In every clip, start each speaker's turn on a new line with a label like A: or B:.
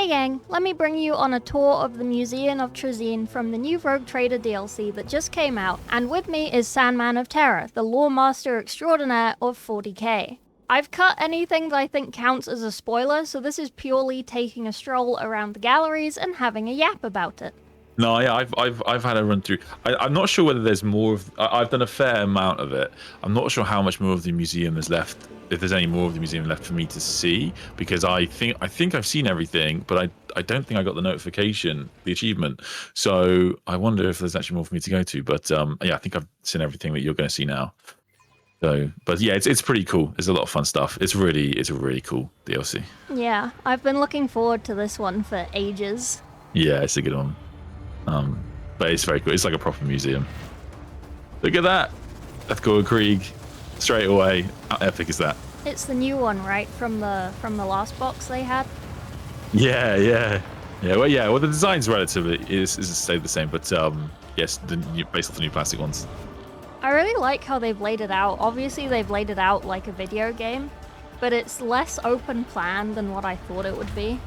A: Hey gang, let me bring you on a tour of the Museion of Trazyns from the new Rogue Trader DLC that just came out, and with me is Sandman of Terror, the lore master extraordinaire of 40k. I've cut anything that I think counts as a spoiler, so this is purely taking a stroll around the galleries and having a yap about it.
B: No, yeah, I've had a run through. I'm not sure whether there's more of. I've done a fair amount of it. I'm not sure how much more of the museum is left. If there's any more of the museum left for me to see, because I think I've seen everything, but I don't think I got the notification, the achievement. So I wonder if there's actually more for me to go to. But yeah, I think I've seen everything that you're going to see now. So, but yeah, it's pretty cool. There's a lot of fun stuff. It's a really cool DLC.
A: Yeah, I've been looking forward to this one for ages.
B: Yeah, it's a good one. But it's very cool. It's like a proper museum. Look at that. Deathcore Krieg. Straight away. How epic is that?
A: It's the new one, right? From the last box they had?
B: Yeah. Well, the design's relatively is stayed the same, but yes, based off the new plastic ones.
A: I really like how they've laid it out. Obviously, they've laid it out like a video game, but it's less open plan than what I thought it would be.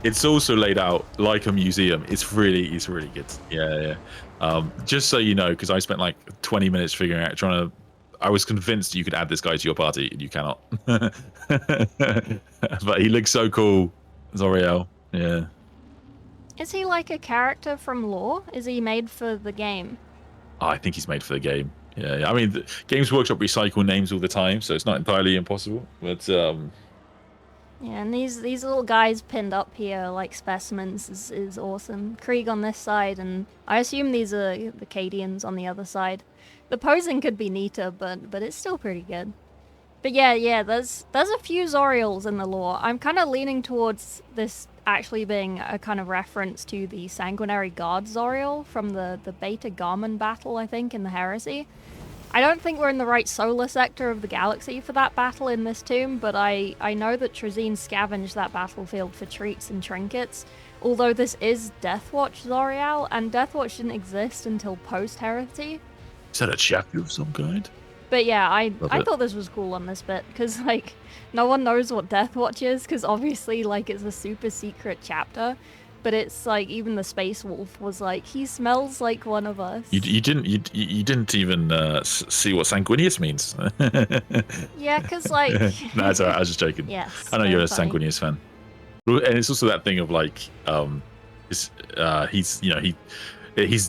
B: It's also laid out like a museum. It's really good. Yeah. Just so you know, because I spent like 20 minutes figuring out, I was convinced you could add this guy to your party, and you cannot. But he looks so cool, Zoriel. Yeah.
A: Is he like a character from lore? Is he made for the game?
B: Oh, I think he's made for the game. Yeah. I mean, Games Workshop recycle names all the time, so it's not entirely impossible. But
A: yeah, and these little guys pinned up here like specimens is awesome. Krieg on this side, and I assume these are the Cadians on the other side. The posing could be neater, but it's still pretty good. But yeah, there's a few Zoriels in the lore. I'm kind of leaning towards this actually being a kind of reference to the Sanguinary God Zoriel from the Beta Garmin battle, I think, in the Heresy. I don't think we're in the right solar sector of the galaxy for that battle in this tomb, but I know that Trazyns scavenged that battlefield for treats and trinkets, although this is Deathwatch Zoriel, and Deathwatch didn't exist until post-Heresy.
B: Is that a chapter of some kind?
A: But yeah, I thought this was cool on this bit, because, like, no one knows what Deathwatch is, because obviously, like, it's a super secret chapter. But it's like even the Space Wolf was like, he smells like one of us.
B: You didn't even see what sanguineous means.
A: Yeah, because like.
B: No, it's alright. I was just joking.
A: Yes.
B: I know you're a sanguineous fan, and it's also that thing of like, he's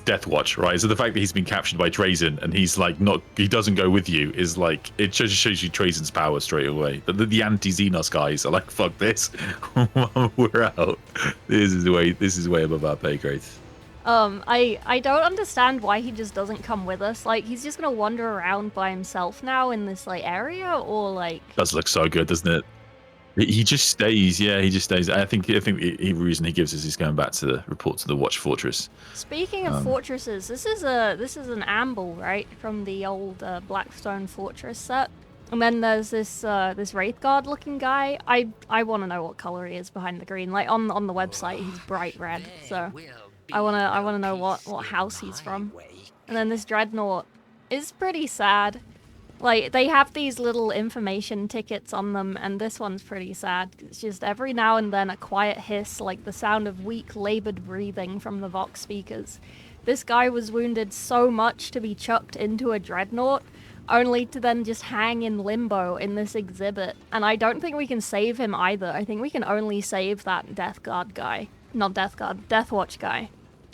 B: Deathwatch, right? So the fact that he's been captured by Trazyns and he's like he doesn't go with you is like, it just shows you Trazyns' power straight away. The anti-Xenos guys are like, fuck this, we're out. This is way above our pay grade.
A: I don't understand why he just doesn't come with us. Like, he's just gonna wander around by himself now in this like area, or like.
B: Does look so good, doesn't it? He just stays. Yeah, he just stays. I think the reason he gives is he's going back to the report to the Watch Fortress.
A: Speaking of fortresses, this is an amble, right, from the old Blackstone Fortress set. And then there's this Wraithguard looking guy. I want to know what color he is behind the green. Like on the website, he's bright red. So I wanna know what house he's from. And then this Dreadnought is pretty sad. Like, they have these little information tickets on them, and this one's pretty sad. It's just every now and then a quiet hiss, like the sound of weak, labored breathing from the Vox speakers. This guy was wounded so much to be chucked into a Dreadnought, only to then just hang in limbo in this exhibit. And I don't think we can save him either. I think we can only save that Deathguard guy. Not Deathguard, Deathwatch guy.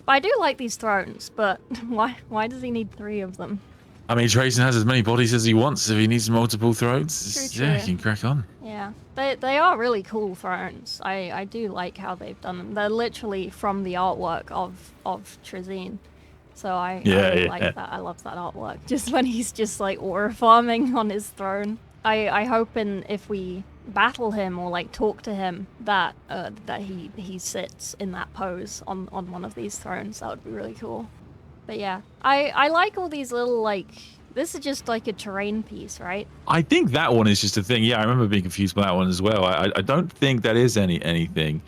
A: But I do like these thrones, but why does he need 3 of them?
B: I mean, Trazyns has as many bodies as he wants. If he needs multiple thrones,
A: True.
B: Yeah, he can crack on.
A: Yeah, they are really cool thrones. I do like how they've done them. They're literally from the artwork of Trazyns. So I really like that. I love that artwork. Just when he's just like aura farming on his throne. I hope if we battle him or like talk to him that he sits in that pose on one of these thrones. That would be really cool. But yeah, I like all these little, like, this is just like a terrain piece, right?
B: I think that one is just a thing. Yeah, I remember being confused by that one as well. I don't think that is anything.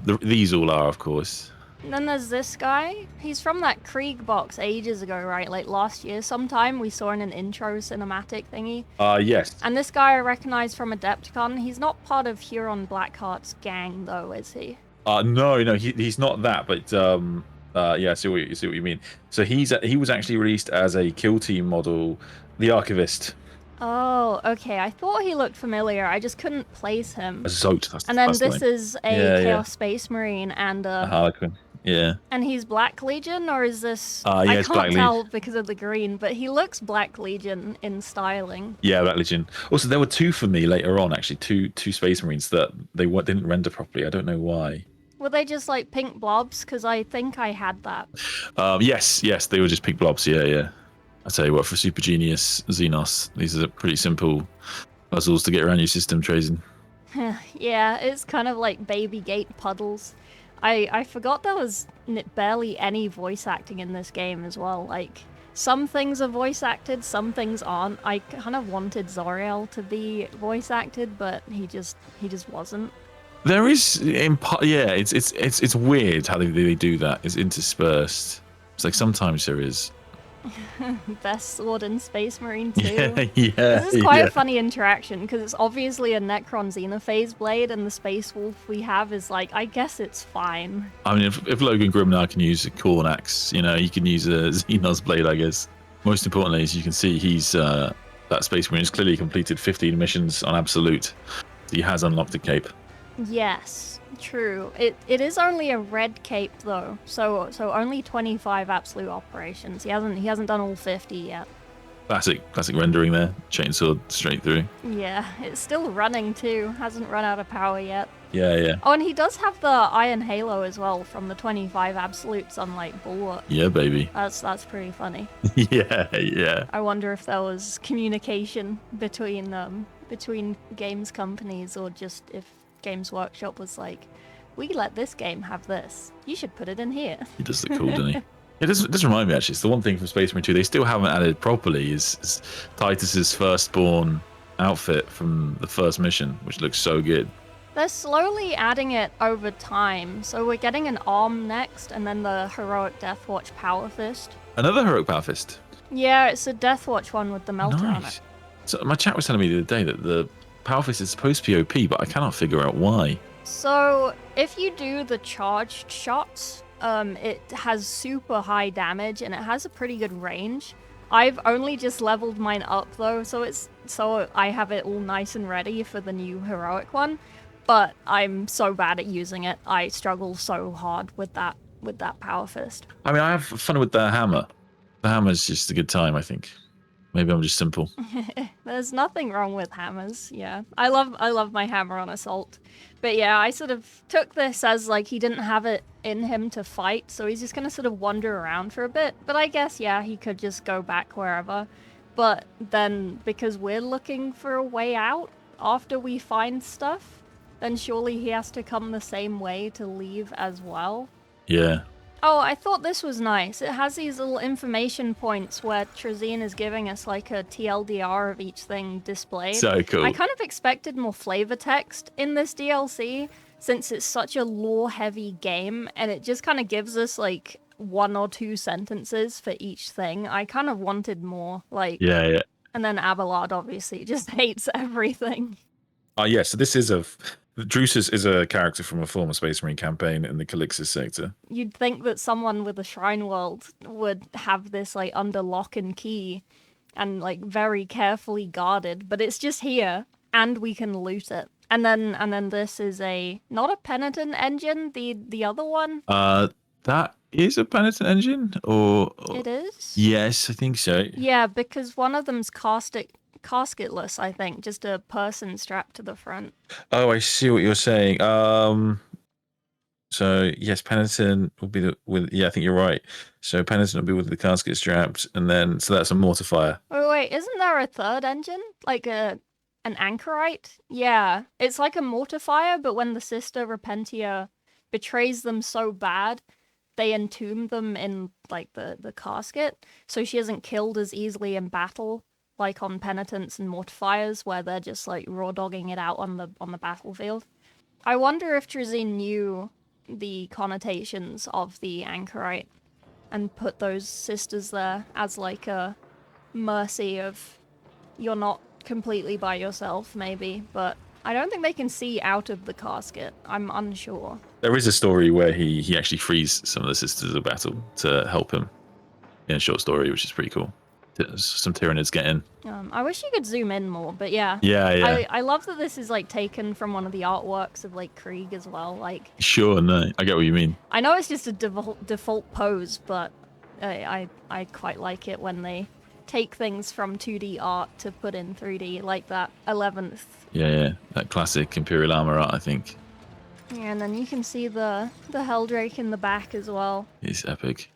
B: These all are, of course.
A: And then there's this guy. He's from that Krieg box ages ago, right? Like last year sometime we saw in an intro cinematic thingy.
B: Yes.
A: And this guy I recognize from Adepticon. He's not part of Huron Blackheart's gang though, is he?
B: No, he's not that, but yeah, I see what you mean. So he was actually released as a kill team model, the Archivist,
A: Oh, okay. I thought he looked familiar. I just couldn't place
B: a
A: him.
B: Zote.
A: And then
B: That's the
A: this
B: name.
A: is a
B: Yeah, yeah,
A: Chaos Space Marine
B: a Harlequin. Yeah.
A: and he's Black Legion, or is this... I
B: Yeah, it's
A: can't
B: Black Legion.
A: tell because of the green, but he looks Black Legion in styling.
B: Yeah, Black Legion. Also, there were two for me later on, actually, two Space Marines that didn't render properly. I don't know why.
A: Were they just like pink blobs? Because I think I had that.
B: Yes, they were just pink blobs. Yeah, yeah. I tell you what, for Super Genius Xenos, these are pretty simple puzzles to get around your system, Trazen.
A: Yeah, it's kind of like baby gate puddles. I forgot there was barely any voice acting in this game as well. Like, some things are voice acted, some things aren't. I kind of wanted Zoriel to be voice acted, but he just wasn't.
B: There is, yeah, it's weird how they do that. It's interspersed. It's like sometimes there is.
A: Best sword in Space Marine 2.
B: Yeah, yeah.
A: This is quite
B: yeah.
A: a funny interaction because it's obviously a Necron Xenophase blade, and the Space Wolf we have is like, I guess it's fine.
B: I mean, if Logan Grimnar can use a Corn Axe, he can use a Xenos blade, I guess. Most importantly, as you can see, he's that Space Marine has clearly completed 15 missions on Absolute. He has unlocked a cape.
A: Yes, true. It is only a red cape though, so only 25 absolute operations. He hasn't done all 50 yet.
B: Classic rendering there. Chainsaw straight through.
A: Yeah, it's still running too. Hasn't run out of power yet.
B: Yeah, yeah.
A: Oh, and he does have the Iron Halo as well from the 25 absolutes, unlike Bulwark.
B: Yeah, baby.
A: That's pretty funny.
B: Yeah, yeah.
A: I wonder if there was communication between games companies, or just if Games Workshop was like, we let this game have this. You should put it in here.
B: He does look cool, doesn't he? It does remind me, actually. It's the one thing from Space Marine 2 they still haven't added properly is Titus's firstborn outfit from the first mission, which looks so good.
A: They're slowly adding it over time. So we're getting an arm next, and then the Heroic Deathwatch Power Fist.
B: Another Heroic Power Fist?
A: Yeah, it's a Deathwatch one with the melter on it.
B: So my chat was telling me the other day that the Power Fist is supposed to be OP, but I cannot figure out why.
A: So if you do the charged shots, it has super high damage and it has a pretty good range. I've only just leveled mine up though, so I have it all nice and ready for the new heroic one. But I'm so bad at using it. I struggle so hard with that power fist.
B: I mean, I have fun with the hammer. The hammer's just a good time, I think. Maybe I'm just simple.
A: There's nothing wrong with hammers. Yeah, I love my hammer on assault. But yeah, I sort of took this as like he didn't have it in him to fight, so he's just gonna sort of wander around for a bit. But I guess, yeah, he could just go back wherever. But then, because we're looking for a way out after we find stuff, then surely he has to come the same way to leave as well.
B: Yeah.
A: Oh, I thought this was nice. It has these little information points where Trazyns is giving us like a TLDR of each thing displayed.
B: So cool.
A: I kind of expected more flavor text in this DLC, since it's such a lore-heavy game, and it just kind of gives us like 1 or 2 sentences for each thing. I kind of wanted more, like...
B: Yeah.
A: And then Abelard obviously just hates everything.
B: Yeah, so this is Drusus is a character from a former Space Marine campaign in the Calixis sector.
A: You'd think that someone with a Shrine World would have this like under lock and key and like very carefully guarded, but it's just here and we can loot it. And then this is not a Penitent engine, the other one.
B: That is a Penitent engine, or
A: it is?
B: Yes, I think so.
A: Yeah, because one of them's casketless, I think, just a person strapped to the front.
B: Oh, I see what you're saying. So yes, Penitent will be I think you're right. So Penitent will be with the casket strapped, and then so that's a mortifier.
A: Wait, isn't there a third engine? Like an anchorite? Yeah, it's like a mortifier, but when the sister Repentia betrays them so bad, they entomb them in like the casket, so she isn't killed as easily in battle, like on Penitents and Mortifiers, where they're just like raw dogging it out on the battlefield. I wonder if Trazyns knew the connotations of the anchorite and put those sisters there as like a mercy of you're not completely by yourself, maybe, but I don't think they can see out of the casket. I'm unsure.
B: There is a story where he actually frees some of the Sisters of Battle to help him in a short story, which is pretty cool. Some Tyranids get in.
A: I wish you could zoom in more, but yeah.
B: Yeah.
A: I love that this is like taken from one of the artworks of like Krieg as well. Like.
B: Sure, no, I get what you mean.
A: I know it's just a default pose, but I quite like it when they take things from 2D art to put in 3D, like that 11th.
B: Yeah, that classic Imperial armor art, I think.
A: Yeah, and then you can see the Helldrake in the back as well.
B: It's epic.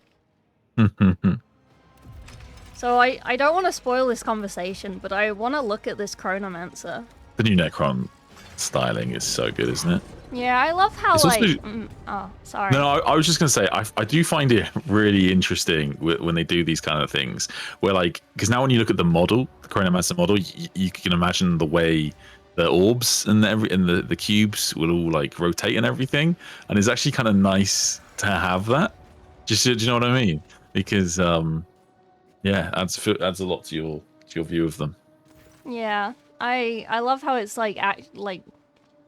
A: So I don't want to spoil this conversation, but I want to look at this Chronomancer.
B: The new Necron styling is so good, isn't it?
A: Yeah, I love how
B: it's
A: like.
B: Also...
A: oh, sorry.
B: No, I was just gonna say I do find it really interesting when they do these kind of things, where like because now when you look at the model, the Chronomancer model, you can imagine the way the orbs and the cubes will all like rotate and everything, and it's actually kind of nice to have that. Just do you know what I mean? Because yeah, adds a lot to your view of them.
A: Yeah, I love how it's like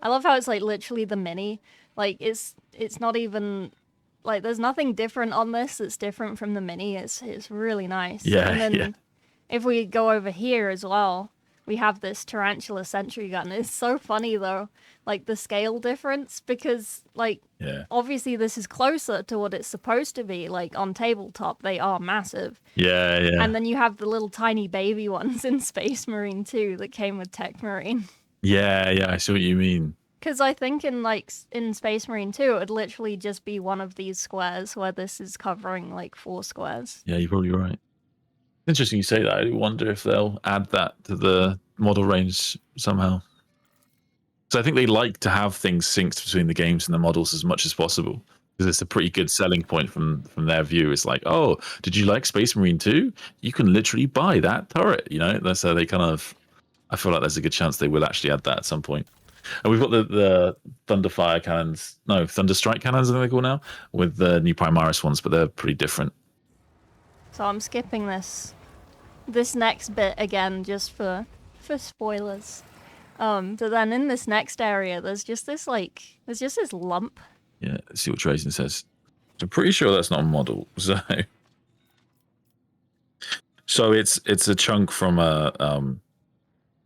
A: I love how it's like literally the mini. Like it's not even like there's nothing different on this that's different from the mini. It's really nice.
B: Yeah,
A: and then
B: yeah.
A: If we go over here as well, we have this tarantula sentry gun. It's so funny though, like the scale difference, because like obviously this is closer to what it's supposed to be. Like on tabletop, they are massive.
B: Yeah.
A: And then you have the little tiny baby ones in Space Marine 2 that came with Tech Marine.
B: Yeah, I see what you mean.
A: Because I think in Space Marine 2, it would literally just be one of these squares, where this is covering like 4 squares.
B: Yeah, you're probably right. Interesting you say that. I wonder if they'll add that to the model range somehow. So I think they like to have things synced between the games and the models as much as possible, because it's a pretty good selling point from their view. It's like, oh, did you like Space Marine 2? You can literally buy that turret, you know? That's how they kind of... I feel like there's a good chance they will actually add that at some point. And we've got the Thunderfire cannons, no, Thunderstrike cannons, I think they're called now, with the new Primaris ones, but they're pretty different.
A: So I'm skipping this next bit again, just for spoilers. But then in this next area, there's just this lump.
B: Yeah, let's see what Trazyns says. I'm pretty sure that's not a model. So it's a chunk from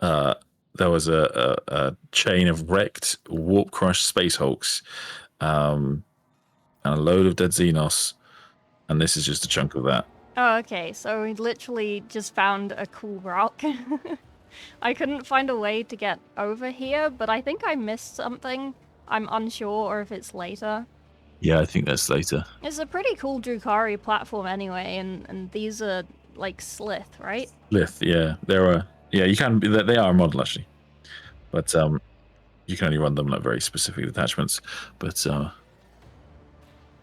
B: there was a chain of wrecked warp crushed space hulks, and a load of dead Xenos, and this is just a chunk of that.
A: Oh, okay. So we literally just found a cool rock. I couldn't find a way to get over here, but I think I missed something. I'm unsure, or if it's later.
B: Yeah, I think that's later.
A: It's a pretty cool Drukhari platform anyway, and these are like Slith, right?
B: Slith, yeah. Yeah, you can. They are a model actually, but you can only run them like very specific attachments. But
A: and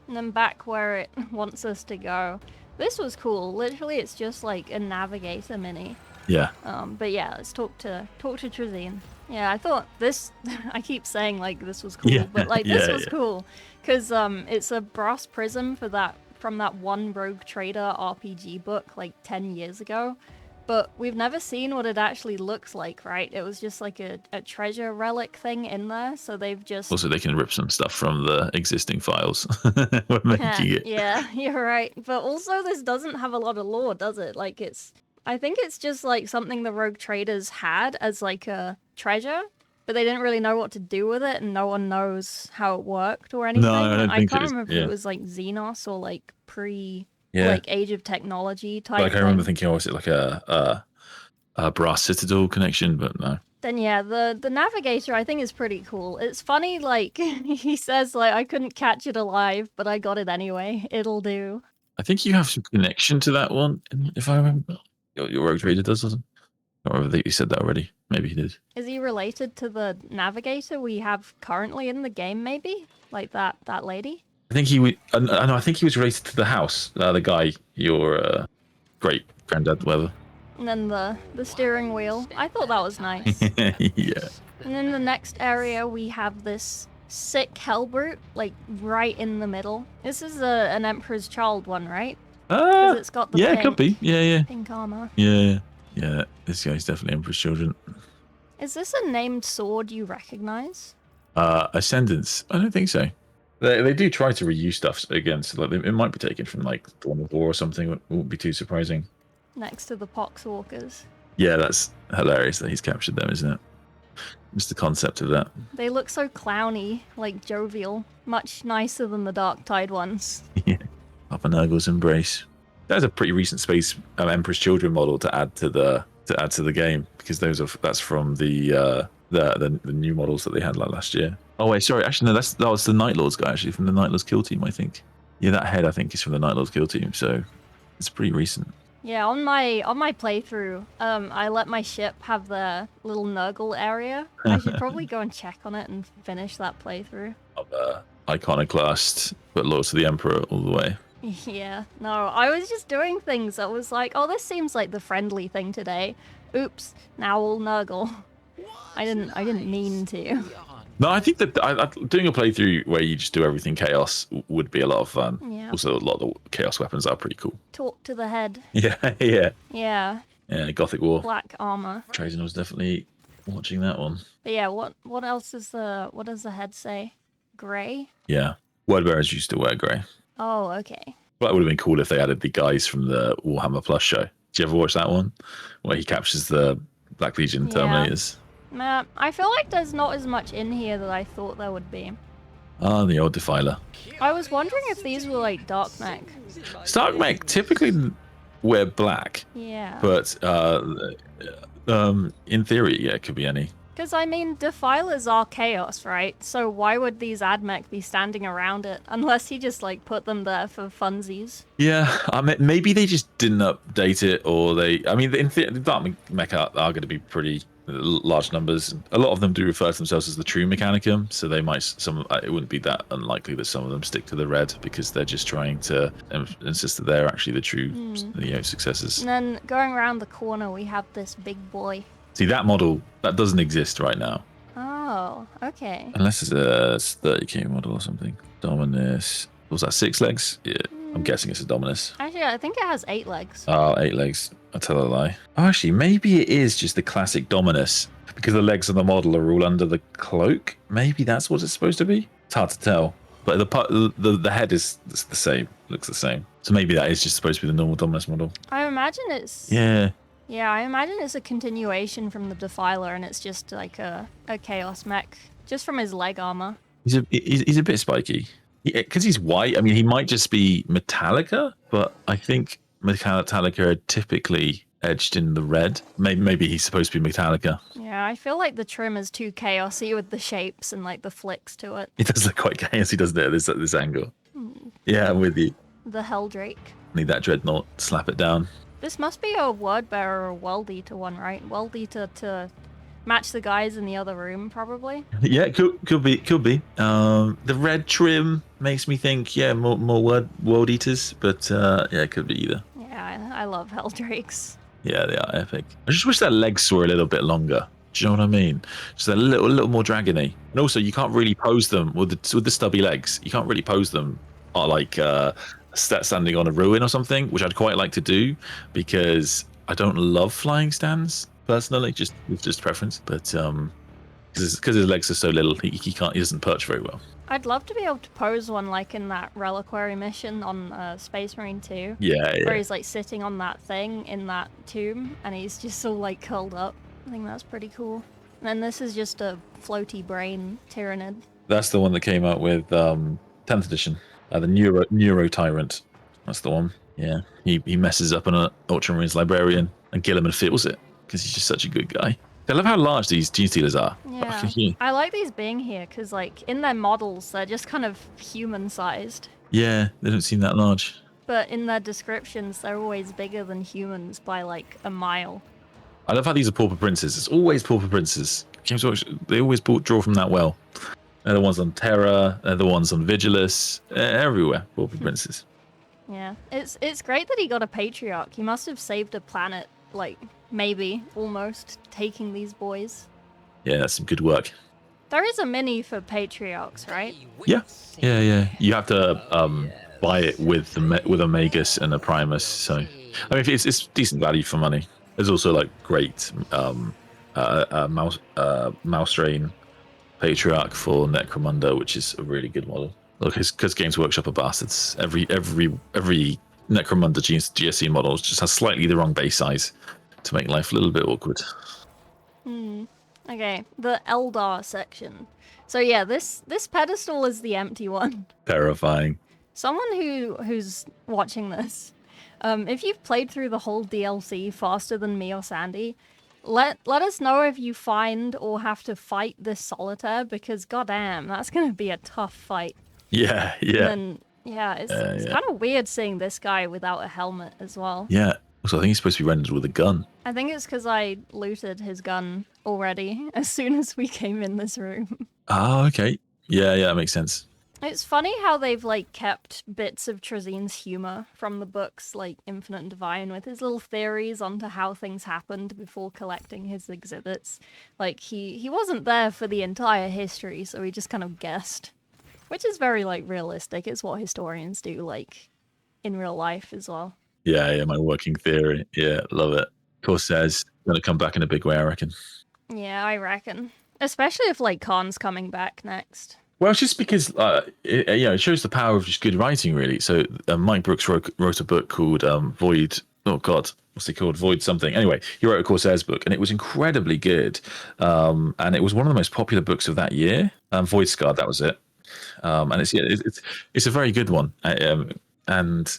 A: then back where it wants us to go. This was cool. Literally, it's just like a navigator mini.
B: Yeah.
A: But yeah, let's talk to Trazyns. Yeah, I thought this. I keep saying like this was cool, but like this was cool because it's a brass prism from that one Rogue Trader RPG book like 10 years ago. But we've never seen what it actually looks like, right? It was just like a treasure relic thing in there, so they've just...
B: Also, they can rip some stuff from the existing files when making it.
A: Yeah, you're right. But also, this doesn't have a lot of lore, does it? Like, I think it's just like something the Rogue Traders had as like a treasure, but they didn't really know what to do with it, and no one knows how it worked or anything.
B: No, I
A: can't remember if it was like Xenos or like like Age of Technology type.
B: Like I remember thinking, oh, is it like a brass citadel connection? But no.
A: Then yeah, the navigator I think is pretty cool. It's funny, like he says, like I couldn't catch it alive, but I got it anyway. It'll do.
B: I think you have some connection to that one, if I remember. Your Rogue Trader doesn't. Or I think you said that already. Maybe he did.
A: Is he related to the navigator we have currently in the game? Maybe like that lady.
B: I think he was. No, I think he was related to the house. The guy, your great granddad, whatever.
A: And then the steering wheel. I thought that was nice.
B: Yeah.
A: And in the next area, we have this sick Hellbrute, like right in the middle. This is an Emperor's Child one, right? Because it's got the
B: it could be. Yeah.
A: Pink armor.
B: Yeah. This guy's definitely Emperor's Children.
A: Is this a named sword you recognize?
B: Ascendance. I don't think so. They do try to reuse stuff again, so like it might be taken from like Dawn of War or something. It wouldn't be too surprising.
A: Next to the Poxwalkers.
B: Yeah, that's hilarious that he's captured them, isn't it? Just the concept of that.
A: They look so clowny, like jovial. Much nicer than the Dark Tide ones.
B: Yeah. Papa Nurgle's embrace. That's a pretty recent Space Emperor's Children model to add to the game, because that's from the new models that they had like last year. Oh wait, sorry. Actually, no, that was the Night Lords guy, actually, from the Night Lords kill team, I think. Yeah, that head I think is from the Night Lords kill team, so it's pretty recent.
A: Yeah, on my playthrough, I let my ship have the little Nurgle area. I should probably go and check on it and finish that playthrough.
B: Iconoclast, but loyal to the Emperor all the way.
A: Yeah, no, I was just doing things. I was like, oh, this seems like the friendly thing today. Oops, now all Nurgle. I didn't mean to.
B: No, I think that doing a playthrough where you just do everything chaos would be a lot of fun.
A: Yeah.
B: Also, a lot of the chaos weapons are pretty cool.
A: Talk to the head.
B: Yeah, yeah.
A: Yeah.
B: Yeah, Gothic War.
A: Black armor.
B: Trazyns was definitely watching that one.
A: But yeah, what else is what does the head say? Grey?
B: Yeah. Wordbearers used to wear grey.
A: Oh, okay.
B: Well, that would have been cool if they added the guys from the Warhammer Plus show. Did you ever watch that one? Where he captures the Black Legion Terminators?
A: Nah, I feel like there's not as much in here that I thought there would be.
B: Ah, the old Defiler.
A: I was wondering if these were like Dark Mech.
B: Dark Mech typically wear black.
A: Yeah.
B: But in theory, yeah, it could be any.
A: Because, I mean, Defilers are chaos, right? So why would these Admech be standing around it? Unless he just, like, put them there for funsies.
B: Yeah, I mean, maybe they just didn't update it, or I mean, in theory, the Dark Mech are going to be pretty large numbers. A lot of them do refer to themselves as the true Mechanicum, so they might, it wouldn't be that unlikely that some of them stick to the red, because they're just trying to insist that they're actually the true successors.
A: And then going around the corner, we have this big boy.
B: See, that model, that doesn't exist right now.
A: Oh, okay.
B: Unless it's a 30k model or something. Dominus. Was that 6 legs? Yeah, I'm guessing it's a Dominus.
A: Actually, I think it has 8 legs.
B: Oh, 8 legs. I tell a lie. Oh, actually, maybe it is just the classic Dominus, because the legs of the model are all under the cloak. Maybe that's what it's supposed to be. It's hard to tell. But the head is the same. Looks the same. So maybe that is just supposed to be the normal Dominus model.
A: I imagine it's...
B: Yeah.
A: Yeah, I imagine it's a continuation from the Defiler, and it's just like a Chaos Mech, just from his leg armor.
B: He's a bit spiky. Because he's white, I mean, he might just be Metallica, but I think Metallica are typically edged in the red. Maybe he's supposed to be Metallica.
A: Yeah, I feel like the trim is too chaosy with the shapes and like the flicks to it.
B: It does look quite chaosy, doesn't it, at this angle? Yeah, I'm with you.
A: The Helldrake.
B: Need that Dreadnought, slap it down.
A: This must be a Word Bearer or World Eater one, right? World Eater to match the guys in the other room, probably.
B: Yeah, could be. The red trim makes me think, yeah, more World Eaters, but yeah, it could be either.
A: Yeah, I love Helldrakes.
B: Yeah, they are epic. I just wish their legs were a little bit longer. Do you know what I mean? Just a little more dragony. And also, you can't really pose them with the stubby legs. You can't really pose them like standing on a ruin or something, which I'd quite like to do, because I don't love flying stands personally, just preference. But because his legs are so little, he doesn't perch very well.
A: I'd love to be able to pose one like in that Reliquary mission on Space Marine 2.
B: Yeah.
A: Where he's like sitting on that thing in that tomb, and he's just all like curled up. I think that's pretty cool. And then this is just a floaty brain Tyrannid.
B: That's the one that came out with 10th edition. The Neuro Tyrant. That's the one. Yeah. He messes up an Ultramarines librarian, and Gilliman feels it, because he's just such a good guy. I love how large these Gene Stealers are.
A: Yeah. I like these being here, because like in their models, they're just kind of human-sized.
B: Yeah, they don't seem that large.
A: But in their descriptions, they're always bigger than humans by like a mile.
B: I love how these are Pauper Princes. It's always Pauper Princes. Games Workshop, they always draw from that well. They're the ones on Terra, they're the ones on Vigilus, everywhere, Pauper Princes.
A: Yeah, it's great that he got a Patriarch. He must have saved a planet, like, maybe, almost, taking these boys.
B: Yeah, that's some good work.
A: There is a mini for Patriarchs, right?
B: Yeah. You have to buy it with a Magus and a Primus, so... I mean, it's decent value for money. There's also, like, great Mouse Rain Patriarch for Necromunda, which is a really good model. Look, because Games Workshop are bastards. Every Necromunda GSC model just has slightly the wrong base size to make life a little bit awkward.
A: Okay, the Eldar section. So yeah, this pedestal is the empty one.
B: Terrifying.
A: Someone who's watching this, if you've played through the whole DLC faster than me or Sandy, let us know if you find or have to fight this solitaire, because goddamn, that's gonna be a tough fight.
B: Yeah.
A: And then, it's kind of weird seeing this guy without a helmet as well.
B: Yeah. So I think he's supposed to be rendered with a gun.
A: I think it's because I looted his gun already as soon as we came in this room.
B: Oh, okay. Yeah, that makes sense.
A: It's funny how they've like kept bits of Trazyns' humor from the books like Infinite and Divine, with his little theories onto how things happened before collecting his exhibits. Like he wasn't there for the entire history, so he just kind of guessed. Which is very like realistic. It's what historians do like in real life as well.
B: Yeah, my working theory. Yeah, love it. Corsairs gonna come back in a big way, I reckon.
A: Yeah, I reckon. Especially if like Khan's coming back next.
B: Well, it's just because it shows the power of just good writing, really. So Mike Brooks wrote a book called Void. Oh God, what's it called? Void something. Anyway, he wrote a Corsairs book, and it was incredibly good. And it was one of the most popular books of that year. Void Scarred, that was it. And it's a very good one. And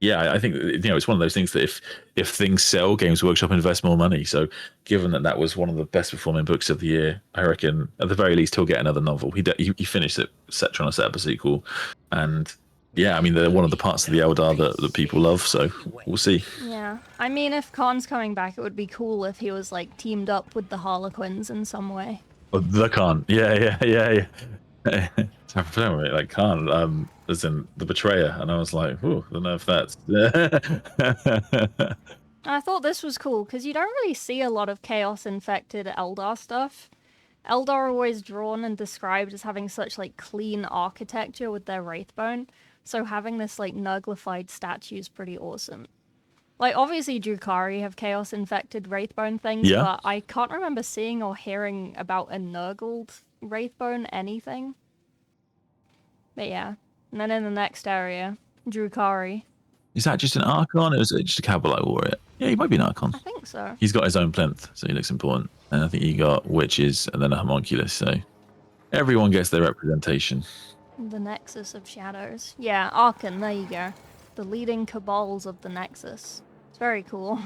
B: yeah, I think it's one of those things that if things sell, Games Workshop invest more money. So given that was one of the best performing books of the year, I reckon at the very least he'll get another novel. He finished it, trying to set up a sequel, and yeah, I mean they're one of the parts of the Eldar that people love. So we'll see.
A: Yeah, I mean if Khan's coming back, it would be cool if he was like teamed up with the Harlequins in some way.
B: Oh, the Khan, yeah. Like Khan, as in the betrayer, and I was like, "Ooh, I don't know if that's."
A: I thought this was cool because you don't really see a lot of chaos-infected Eldar stuff. Eldar are always drawn and described as having such like clean architecture with their Wraithbone, so having this like Nurglified statue is pretty awesome. Like obviously Drukhari have chaos-infected Wraithbone things,
B: Yeah.
A: but I can't remember seeing or hearing about a Nurgled Wraithbone anything. But yeah. And then in the next area, Drukhari.
B: Is that just an Archon, or is it just a Cabalite warrior? Yeah, he might be an Archon.
A: I think so.
B: He's got his own plinth, so he looks important. And I think you got witches and then a homunculus, so everyone gets their representation.
A: The Nexus of Shadows. Yeah, Archon, there you go. The leading cabals of the Nexus. It's very cool.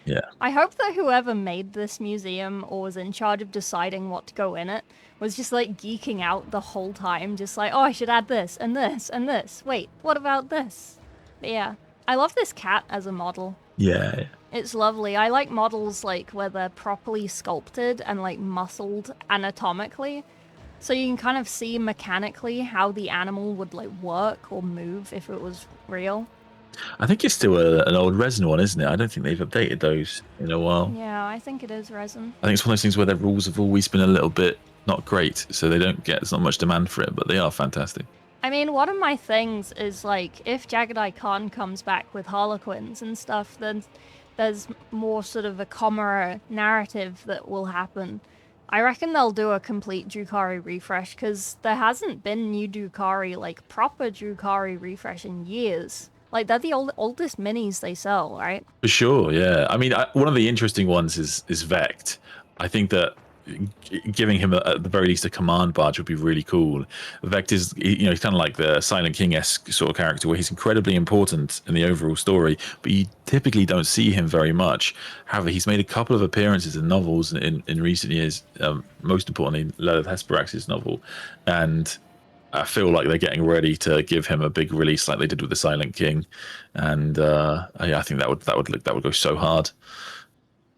B: Yeah.
A: I hope that whoever made this museum or was in charge of deciding what to go in it was just like geeking out the whole time, just like, oh, I should add this and this and this. Wait, what about this? But yeah, I love this cat as a model.
B: Yeah.
A: It's lovely. I like models like where they're properly sculpted and like muscled anatomically, so you can kind of see mechanically how the animal would like work or move if it was real.
B: I think it's still an old resin one, isn't it? I don't think they've updated those in a while.
A: Yeah, I think it is resin.
B: I think it's one of those things where their rules have always been a little bit not great, so they don't get, there's not much demand for it, but they are fantastic.
A: I mean, one of my things is like, if Jagadai Khan comes back with Harlequins and stuff, then there's more sort of a calmer narrative that will happen. I reckon they'll do a complete Drukhari refresh, because there hasn't been new Drukhari, like proper Drukhari refresh in years. Like, they're the oldest minis they sell, right?
B: For sure, yeah. I mean, one of the interesting ones is Vect. I think that giving him at the very least a command badge would be really cool. Vect is, he's kind of like the Silent King-esque sort of character where he's incredibly important in the overall story, but you typically don't see him very much. However, he's made a couple of appearances in novels in recent years, most importantly, Lilith Hesperax's novel, and I feel like they're getting ready to give him a big release like they did with the Silent King, and I think that would go so hard.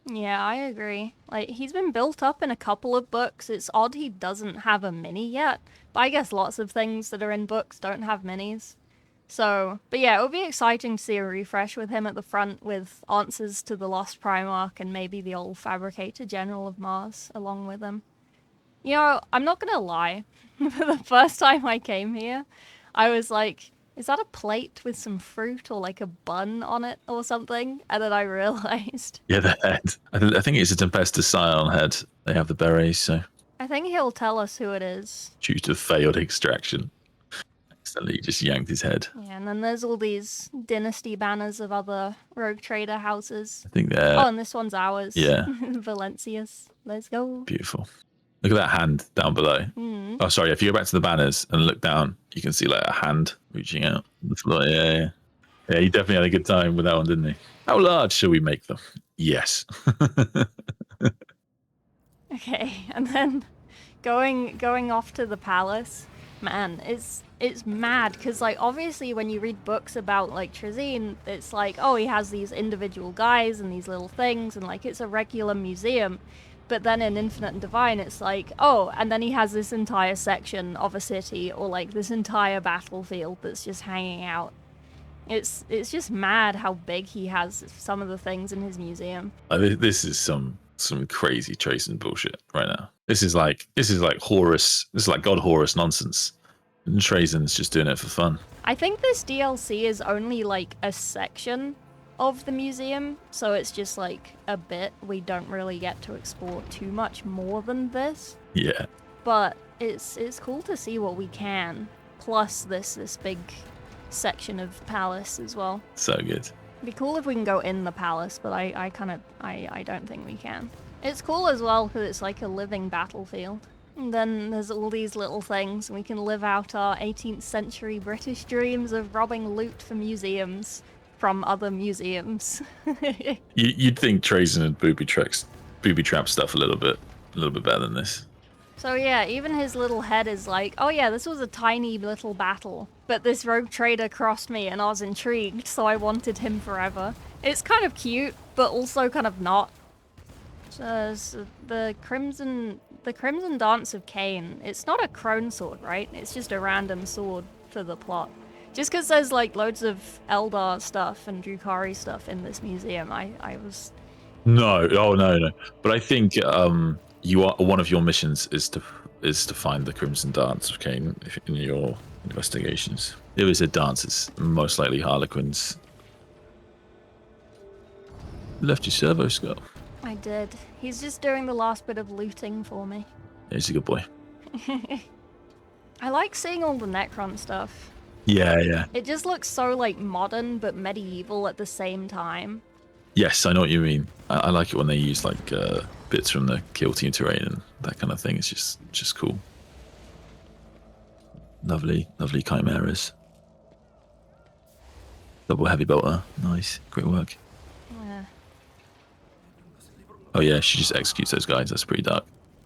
A: Yeah, I agree. Like, he's been built up in a couple of books. It's odd he doesn't have a mini yet, but I guess lots of things that are in books don't have minis. So, but yeah, it would be exciting to see a refresh with him at the front with answers to the Lost Primarch and maybe the old Fabricator General of Mars along with him. You know, I'm not gonna lie. For the first time I came here, I was like, is that a plate with some fruit or like a bun on it or something? And then I realized.
B: Yeah, the head. I think it's a Tempestus Scion head. They have the berets, so.
A: I think he'll tell us who it is.
B: Due to failed extraction. Instantly just yanked his head.
A: Yeah, and then there's all these dynasty banners of other Rogue Trader houses.
B: I think they're...
A: Oh, and this one's ours.
B: Yeah.
A: Valencius. Let's go.
B: Beautiful. Look at that hand down below. Oh, sorry. If you go back to the banners and look down, you can see like a hand reaching out on the floor. Yeah. Yeah, he definitely had a good time with that one, didn't he? How large shall we make them? Yes.
A: Okay, and then going off to the palace, man, it's mad because like obviously when you read books about like Trazyns, it's like, oh, he has these individual guys and these little things and like it's a regular museum. But then in Infinite and Divine, it's like, oh, and then he has this entire section of a city or like this entire battlefield that's just hanging out. It's just mad how big he has some of the things in his museum.
B: This is some crazy Tracyns bullshit right now. This is like Horus. This is like God Horus nonsense. And Trazyns just doing it for fun.
A: I think this DLC is only like a section of the museum, so it's just like a bit. We don't really get to explore too much more than this.
B: Yeah.
A: But it's cool to see what we can. Plus this big section of palace as well.
B: So good.
A: It'd be cool if we can go in the palace, but I don't think we can. It's cool as well because it's like a living battlefield. And then there's all these little things, and we can live out our 18th century British dreams of robbing loot for museums from other museums.
B: You'd think Trazyns and booby trap stuff a little bit better than this.
A: So yeah, even his little head is like, oh yeah, this was a tiny little battle, but this rogue trader crossed me and I was intrigued, so I wanted him forever. It's kind of cute, but also kind of not. So the Crimson Dance of Cain, it's not a crone sword, right? It's just a random sword for the plot. Just because there's like loads of Eldar stuff and Drukhari stuff in this museum, I was...
B: No, oh no. But I think one of your missions is to find the Crimson Dance of Cain in your investigations. If it's a dance, it's most likely Harlequin's. Left your servo skull.
A: I did. He's just doing the last bit of looting for me.
B: Yeah, he's a good boy.
A: I like seeing all the Necron stuff.
B: Yeah.
A: It just looks so like modern but medieval at the same time.
B: Yes, I know what you mean. I like it when they use like bits from the kill team terrain and that kind of thing. It's just cool. Lovely chimeras. Double heavy bolter. Nice. Great work.
A: Yeah.
B: Oh yeah, she just executes those guys. That's pretty dark.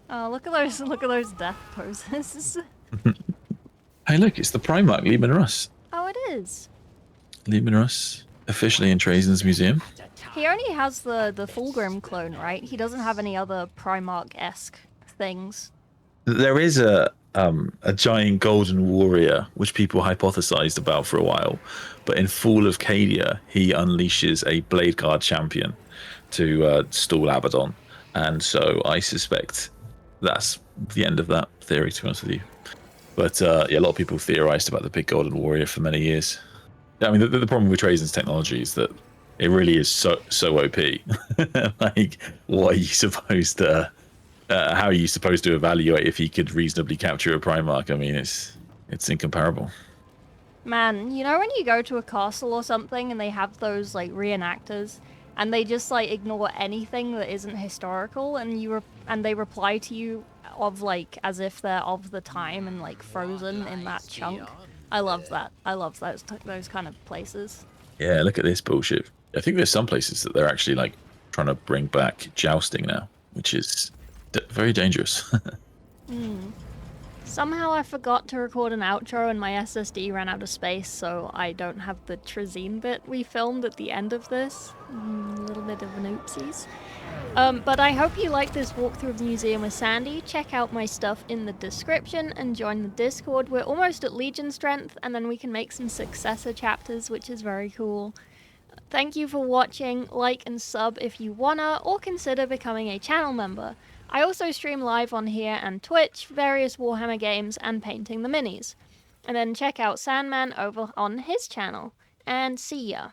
A: Oh, look at those death poses.
B: Hey, look, it's the Primarch, Liebman Russ.
A: Oh, it is.
B: Liebman Russ, officially in Trazyns Museum.
A: He only has the Fulgrim clone, right? He doesn't have any other Primarch-esque things.
B: There is a giant golden warrior, which people hypothesized about for a while. But in Fall of Cadia, he unleashes a Blade Guard champion to stall Abaddon. And so I suspect that's the end of that theory, to be honest with you. But yeah, a lot of people theorized about the big golden warrior for many years. I mean, the problem with Trazyns technology is that it really is so OP. Like, what are you supposed to... how are you supposed to evaluate if he could reasonably capture a Primarch? I mean, it's incomparable.
A: Man, you know when you go to a castle or something and they have those like reenactors and they just like ignore anything that isn't historical and they reply to you of like as if they're of the time and like frozen in that chunk. I love that. I love those kind of places.
B: Yeah, look at this bullshit. I think there's some places that they're actually like trying to bring back jousting now, which is very dangerous.
A: Somehow I forgot to record an outro and my SSD ran out of space, so I don't have the Trazyns bit we filmed at the end of this. A little bit of an oopsies. But I hope you like this walkthrough of the museum with Sandy. Check out my stuff in the description and join the Discord. We're almost at Legion strength, and then we can make some successor chapters, which is very cool. Thank you for watching. Like and sub if you wanna, or consider becoming a channel member. I also stream live on here and Twitch, various Warhammer games, and painting the minis. And then check out Sandman over on his channel. And see ya.